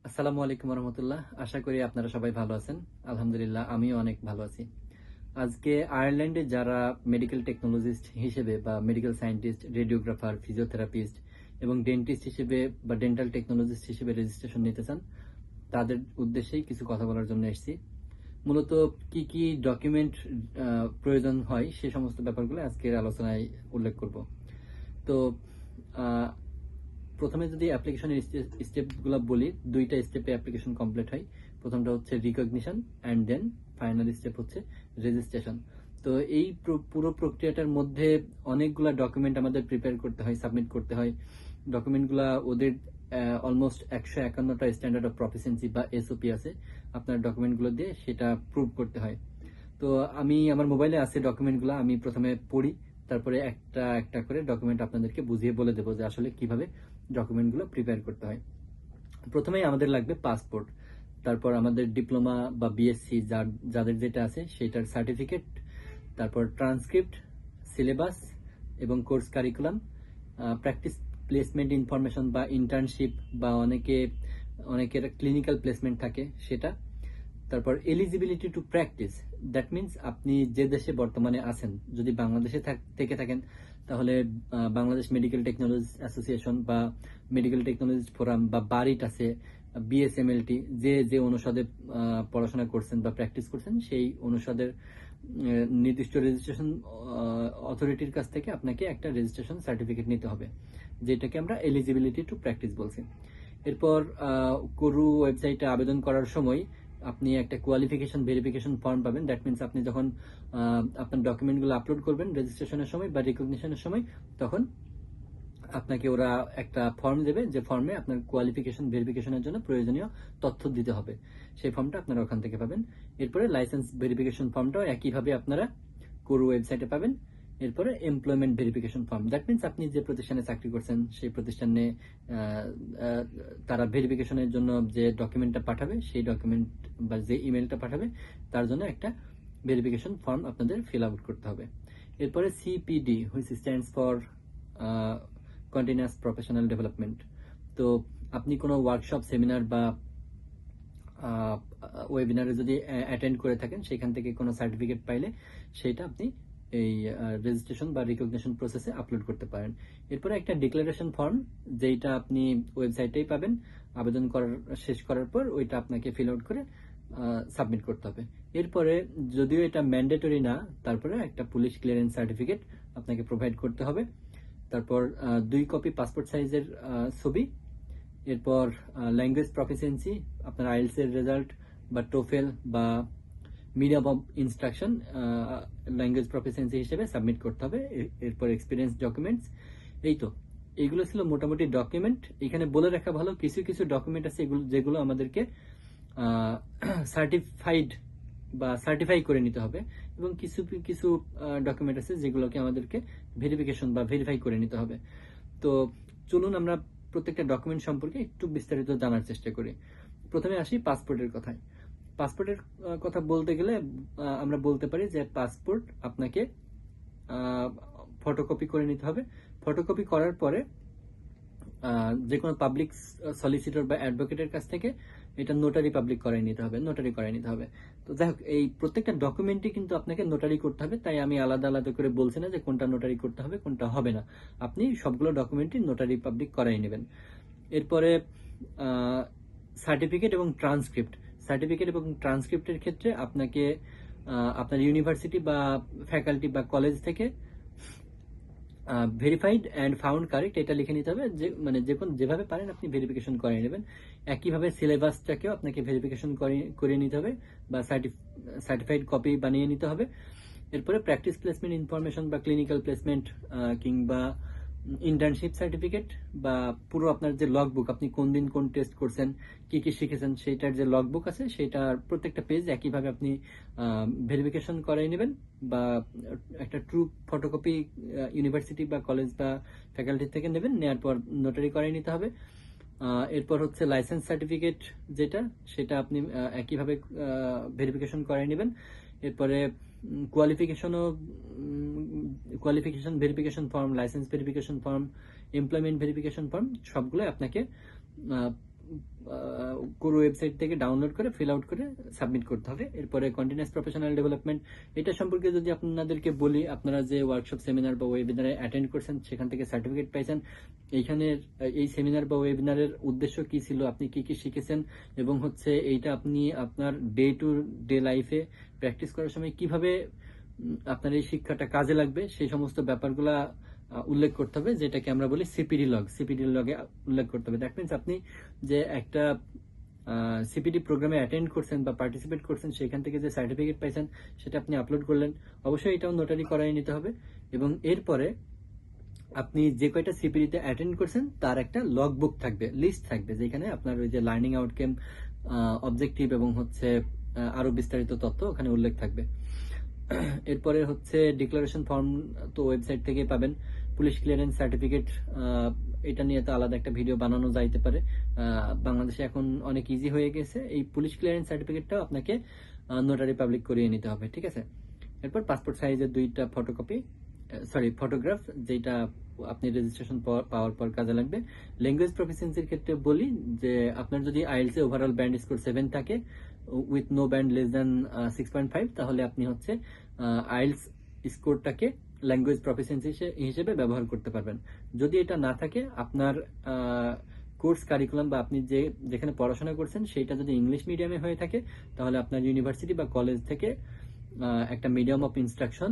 আসসালামু আলাইকুম রহমতুল্লাহ। আশা করি আপনারা সবাই ভালো আছেন। আলহামদুলিল্লাহ আমিও অনেক ভালো আছি। আজকে আয়ারল্যান্ডে যারা মেডিকেল টেকনোলজিস্ট হিসেবে বা মেডিকেল সায়েন্টিস্ট, রেডিওগ্রাফার, ফিজিওথেরাপিস্ট এবং ডেন্টিস্ট হিসেবে বা ডেন্টাল টেকনোলজিস্ট হিসেবে রেজিস্ট্রেশন নিতে চান, তাদের উদ্দেশ্যেই কিছু কথা বলার জন্য এসেছি। মূলত কি কি ডকুমেন্ট প্রয়োজন হয় সে সমস্ত ব্যাপারগুলো আজকের আলোচনায় উল্লেখ করব। তো আহ, প্রথমে যদি অ্যাপ্লিকেশনের স্টেপগুলো বলি, দুইটা স্টেপে অ্যাপ্লিকেশন কমপ্লিট হয়। প্রথমটা হচ্ছে recognition and then final step হচ্ছে রেজিস্ট্রেশন। তো এই পুরো প্রক্রিয়াটার মধ্যে অনেকগুলা ডকুমেন্ট আমাদের প্রিপেয়ার করতে হয়, সাবমিট করতে হয়। ডকুমেন্টগুলা ওদের অলমোস্ট 151টা স্ট্যান্ডার্ড অফ প্রফিসিয়েন্সি বা এসওপি আছে। আপনার ডকুমেন্টগুলো দিয়ে সেটা প্রুভ করতে হয়। তো আমি আমার মোবাইলে আছে ডকুমেন্টগুলো, আমি প্রথমে পড়ি, তারপরে একটা একটা করে ডকুমেন্ট আপনাদেরকে বুঝিয়ে বলে দেবো যে আসলে কিভাবে ডকুমেন্টগুলো প্রিপেয়ার করতে হয়। প্রথমেই আমাদের লাগবে পাসপোর্ট, তারপর আমাদের ডিপ্লোমা বা বিএসসি যাদের যেটা আছে সেটার সার্টিফিকেট, তারপর ট্রান্সক্রিপ্ট, সিলেবাস এবং course curriculum, practice placement information বা ইন্টার্নশিপ বা অনেকের ক্লিনিক্যাল প্লেসমেন্ট থাকে সেটা, তারপর eligibility to practise, that means আপনি যে দেশে বর্তমানে আছেন, যদি বাংলাদেশে থেকে থাকেন তাহলে বাংলাদেশ মেডিকেল টেকনোলজি অ্যাসোসিয়েশন বা মেডিকেল টেকনোলজি ফোরাম বা বারিট আছে, বিএসএমএলটি, যে যে অনুষদে পড়াশোনা করছেন বা প্র্যাকটিস করছেন সেই অনুষদের নির্দিষ্ট রেজিস্ট্রেশন অথরিটির কাছ থেকে আপনাকে একটা রেজিস্ট্রেশন সার্টিফিকেট নিতে হবে, যেটাকে আমরা এলিজিবিলিটি টু প্র্যাকটিস বলছি। এরপর করু ওয়েবসাইটে আবেদন করার সময় আপনি একটা কোয়ালিফিকেশন ভেরিফিকেশন ফর্ম পাবেন। দ্যাট মিনস আপনি যখন আপনার ডকুমেন্টগুলো আপলোড করবেন রেজিস্ট্রেশনের সময় বা রিকগনিশনের সময়, তখন আপনাকে ওরা একটা ফর্ম দেবে, যে ফর্মে আপনার কোয়ালিফিকেশন ভেরিফিকেশনের জন্য প্রয়োজনীয় তথ্য দিতে হবে। সেই ফর্মটা আপনারা ওখান থেকে পাবেন। এরপরে লাইসেন্স ভেরিফিকেশন ফর্মটাও একইভাবে আপনারা করু ওয়েবসাইটে পাবেন। এরপরে employment verification form, that means আপনি যে প্রতিষ্ঠানে চাকরি করছেন সেই প্রতিষ্ঠানে তারা ভেরিফিকেশনের জন্য যে ডকুমেন্টটা পাঠাবে, সেই ডকুমেন্ট বা যে ইমেলটা পাঠাবে তার জন্য একটা ভেরিফিকেশন ফর্ম আপনাদের ফিল আউট করতে হবে। এরপরে CPD, which stands for continuous professional development. তো আপনি কোনো ওয়ার্কশপ, সেমিনার বা ওয়েবিনারে যদি অ্যাটেন্ড করে থাকেন, সেখান থেকে কোনো সার্টিফিকেট পাইলে সেটা আপনি এই রেজিস্ট্রেশন বা রিকগনিশন প্রসেসে আপলোড করতে পারেন। এরপরে একটা ডিক্লারেশন ফর্ম, যেটা আপনি ওয়েবসাইটেই পাবেন। আবেদন শেষ করার পর ওইটা আপনাকে ফিল আউট করে সাবমিট করতে হবে। এরপরে যদিও এটা ম্যান্ডেটরি না, তারপরে একটা পুলিশ ক্লিয়ারেন্স সার্টিফিকেট আপনাকে প্রোভাইড করতে হবে। তারপর 2 কপি পাসপোর্ট সাইজের ছবি। এরপর ল্যাঙ্গুয়েজ প্রফিসিয়েন্সি, আপনার আইএলটিএস এর রেজাল্ট বা টোফেল বা medium of instruction language proficiency হিসেবে সাবমিট করতে হবে। এরপর এক্সপিরিয়েন্স ডকুমেন্টস। এই তো, এইগুলো ছিল মোটামুটি ডকুমেন্ট। এখানে বলে রাখা ভালো, কিছু কিছু ডকুমেন্ট আছে যেগুলো আমাদেরকে সার্টিফাইড বা সার্টিফাই করে নিতে হবে, এবং কিছু কিছু ডকুমেন্ট আছে যেগুলোকে আমাদেরকে ভেরিফিকেশন বা ভেরিফাই করে নিতে হবে। তো চলুন আমরা প্রত্যেকটা ডকুমেন্ট সম্পর্কে একটু বিস্তারিত জানার চেষ্টা করি। প্রথমে আসি পাসপোর্টের কথায়। পাসপোর্টের কথা বলতে গেলে আমরা বলতে পারি যে পাসপোর্ট আপনাকে ফটোকপি করে নিতে হবে। ফটোকপি করার পরে যে কোনো পাবলিক সলিসিটর বা অ্যাডভোকেটের কাছ থেকে এটা নোটারি পাবলিক করাই নিতে হবে, নোটারি করাই নিতে হবে। তো যাই হোক, এই প্রত্যেকটা ডকুমেন্টই কিন্তু আপনাকে নোটারি করতে হবে, তাই আমি আলাদা আলাদা করে বলছি না যে কোনটা নোটারি করতে হবে কোনটা হবে না। আপনি সবগুলো ডকুমেন্টই নোটারি পাবলিক করাই নেবেন। এরপরে সার্টিফিকেট এবং ট্রান্সক্রিপ্ট। সার্টিফিকেট এবং ট্রান্সক্রিপ্টের ক্ষেত্রে আপনাকে আপনার ইউনিভার্সিটি বা ফ্যাকাল্টি বা কলেজ থেকে ভেরিফাইড অ্যান্ড ফাউন্ড কারেক্ট এটা লিখে নিতে হবে। যে মানে যেভাবে পারেন আপনি ভেরিফিকেশন করে নেবেন। একইভাবে সিলেবাসটাকেও আপনাকে ভেরিফিকেশন করে নিতে হবে বা সার্টিফাইড কপি বানিয়ে নিতে হবে। এরপরে প্র্যাকটিস প্লেসমেন্ট ইনফরমেশন বা ক্লিনিক্যাল প্লেসমেন্ট কিংবা ইন্টার্নশিপ সার্টিফিকেট বা পুরো আপনার যে লগ বুক, আপনি কোন দিন কোন টেস্ট করছেন, কি কি শিখেছেন, সেইটার যে লগ বুক আছে সেটার প্রত্যেকটা পেজ একইভাবে আপনি ভেরিফিকেশন করাই নেবেন বা একটা ট্রু ফটোকপি ইউনিভার্সিটি বা কলেজ বা ফ্যাকাল্টি থেকে নেবেন, নেওয়ার পর নোটারি করাই নিতে হবে। এরপর হচ্ছে লাইসেন্স সার্টিফিকেট, যেটা সেটা আপনি একইভাবে ভেরিফিকেশন করাই নেবেন। এরপরে qualification verification form, licence verification form, employment verification form, সবগুলো আপনাকে কোর ওয়েবসাইট থেকে ডাউনলোড করে ফিল আউট করে সাবমিট করতে হবে। এরপরে কন্টিনিউয়াস প্রফেশনাল ডেভেলপমেন্ট, এটা সম্পর্কে যদি আপনাদেরকে বলি, আপনারা যে ওয়ার্কশপ, সেমিনার বা ওয়েবিনারে অ্যাটেন্ড করছেন, সেখান থেকে সার্টিফিকেট পাইছেন, এইখানে এই সেমিনার বা ওয়েবিনারের উদ্দেশ্য কি ছিল, আপনি কি কি শিখেছেন, এবং হচ্ছে এইটা আপনি আপনার ডে টু ডে লাইফে প্র্যাকটিস করার সময় কিভাবে আপনার এই শিক্ষাটা কাজে লাগবে, সেই সমস্ত ব্যাপারগুলা উল্লেখ করতে হবে, যেটাকে আমরা বলি সিপিডি লগ। সিপিডি লগে উল্লেখ করতে হবে। দ্যাট মিনস আপনি যে একটা সিপিডি প্রোগ্রামে অ্যাটেন্ড করছেন বা পার্টিসিপেট করছেন, সেখান থেকে যে সার্টিফিকেট পাইছেন সেটা আপনি আপলোড করলেন। অবশ্যই এটাও নোটারি করাই নিতে হবে। এবং এরপরে আপনি যে কয়টা সিপিডিতে অ্যাটেন্ড করছেন তার একটা লগ বুক থাকবে, লিস্ট থাকবে, যেখানে আপনার ওই যে লার্নিং আউটকাম, অবজেক্টিভ এবং হচ্ছে আরো বিস্তারিত তথ্য ওখানে উল্লেখ থাকবে। এরপরে হচ্ছে ডিক্লারেশন ফর্ম তো ওয়েবসাইট থেকে পাবেন। পুলিশ ক্লিয়ারেন্স সার্টিফিকেট, এটা নিয়ে তো আলাদা একটা ভিডিও বানানো যাইতে পারে। বাংলাদেশে এখন অনেক ইজি হয়ে গেছে। এই পুলিশ ক্লিয়ারেন্স সার্টিফিকেটটাও আপনাকে নোটারি পাবলিক করিয়ে নিতে হবে, ঠিক আছে। এরপর পাসপোর্ট সাইজের 2টা ফটোগ্রাফ, যেটা আপনি রেজিস্ট্রেশন পাওয়ার পর কাজে লাগবে। ল্যাঙ্গুয়েজ প্রফিসিয়েন্সির ক্ষেত্রে বলি যে আপনার যদি আইএলটিএস এ ওভারঅল ব্যান্ড স্কোর 7 থাকে with no band less than 6.5, তাহলে আপনি হচ্ছে আইএলটিএস স্কোরটাকে ল্যাঙ্গুয়েজ প্রফিসিয়েন্সি হিসেবে ব্যবহার করতে পারবেন। যদি এটা না থাকে, আপনার কোর্স কারিকুলাম বা আপনি যেখানে পড়াশোনা করছেন সেটা যদি ইংলিশ মিডিয়ামে হয়ে থাকে, তাহলে আপনার ইউনিভার্সিটি বা কলেজ থেকে একটা মিডিয়াম অফ ইনস্ট্রাকশন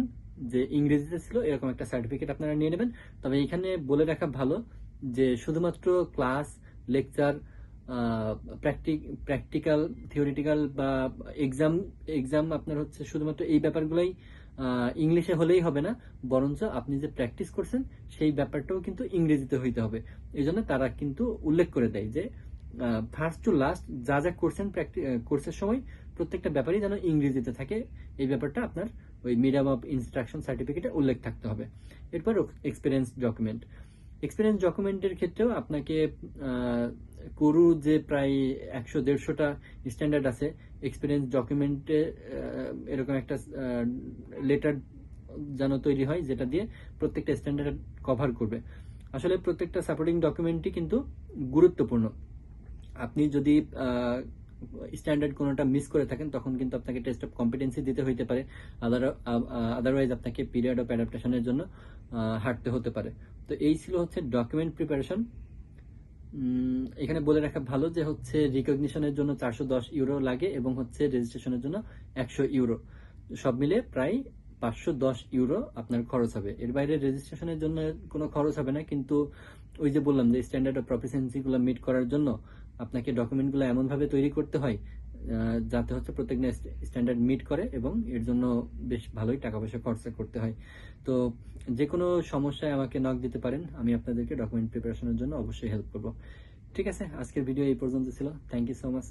যে ইংরেজিতে ছিল এরকম একটা সার্টিফিকেট আপনারা নিয়ে নেবেন। তবে এখানে বলে রাখা ভালো যে শুধুমাত্র ক্লাস, লেকচার, প্র্যাকটিক্যাল, থিওরিটিক্যাল বা এক্সাম আপনার হচ্ছে শুধুমাত্র এই ব্যাপারগুলোই ইংলিশে হলেই হবে না, বরঞ্চ আপনি যে প্র্যাকটিস করছেন সেই ব্যাপারটাও কিন্তু ইংরেজিতে হইতে হবে। এই জন্য তারা কিন্তু উল্লেখ করে দেয় যে ফার্স্ট টু লাস্ট যা যা করছেন কোর্সের সময় প্রত্যেকটা ব্যাপারই যেন ইংরেজিতে থাকে, এই ব্যাপারটা আপনার ওই মিডিয়াম অফ ইনস্ট্রাকশন সার্টিফিকেটে উল্লেখ থাকতে হবে। এরপর এক্সপিরিয়েন্স ডকুমেন্ট। এক্সপিরিয়েন্স ডকুমেন্টের ক্ষেত্রেও আপনাকে করু যে প্রায় 100-150টা স্ট্যান্ডার্ড আছে, এক্সপিরিয়েন্স ডকুমেন্টে এরকম একটা লেটার যেন তৈরি হয়, যেটা দিয়ে প্রত্যেকটা স্ট্যান্ডার্ড কভার করবে। আসলে প্রত্যেকটা সাপোর্টিং ডকুমেন্টই কিন্তু গুরুত্বপূর্ণ। আপনি যদি স্ট্যান্ডার্ড কোনোটা মিস করে থাকেন, তখন কিন্তু আপনাকে টেস্ট অফ কম্পিটেন্সি দিতে হইতে পারে, আদারওয়াইজ আপনাকে পিরিয়ড অফ অ্যাডাপ্টেশনের জন্য হাঁটতে হতে পারে। তো এই ছিল হচ্ছে ডকুমেন্ট প্রিপারেশন। এখানে বলে রাখা ভালো যে হচ্ছে রিকগনিশনের জন্য 410 ইউরো লাগে এবং হচ্ছে রেজিস্ট্রেশনের জন্য 100 ইউরো, সব মিলে প্রায় 510 ইউরো আপনার খরচ হবে। এর বাইরে রেজিস্ট্রেশনের জন্য কোনো খরচ হবে না, কিন্তু ওই যে বললাম যে স্ট্যান্ডার্ড অফ প্রফিসিয়েন্সি গুলো মিট করার জন্য আপনাকে ডকুমেন্টগুলো এমনভাবে তৈরি করতে হয় যাতে হচ্ছে প্রত্যেকটা স্ট্যান্ডার্ড মিট করে, এবং এর জন্য বেশ ভালোই টাকা পয়সা খরচা করতে হয়। তো যে কোনো সমস্যায় আমাকে নক দিতে পারেন, আমি আপনাদেরকে ডকুমেন্ট প্রিপারেশনের জন্য অবশ্যই হেল্প করব। ঠিক আছে, আজকের ভিডিও এই পর্যন্ত ছিল। Thank you so much.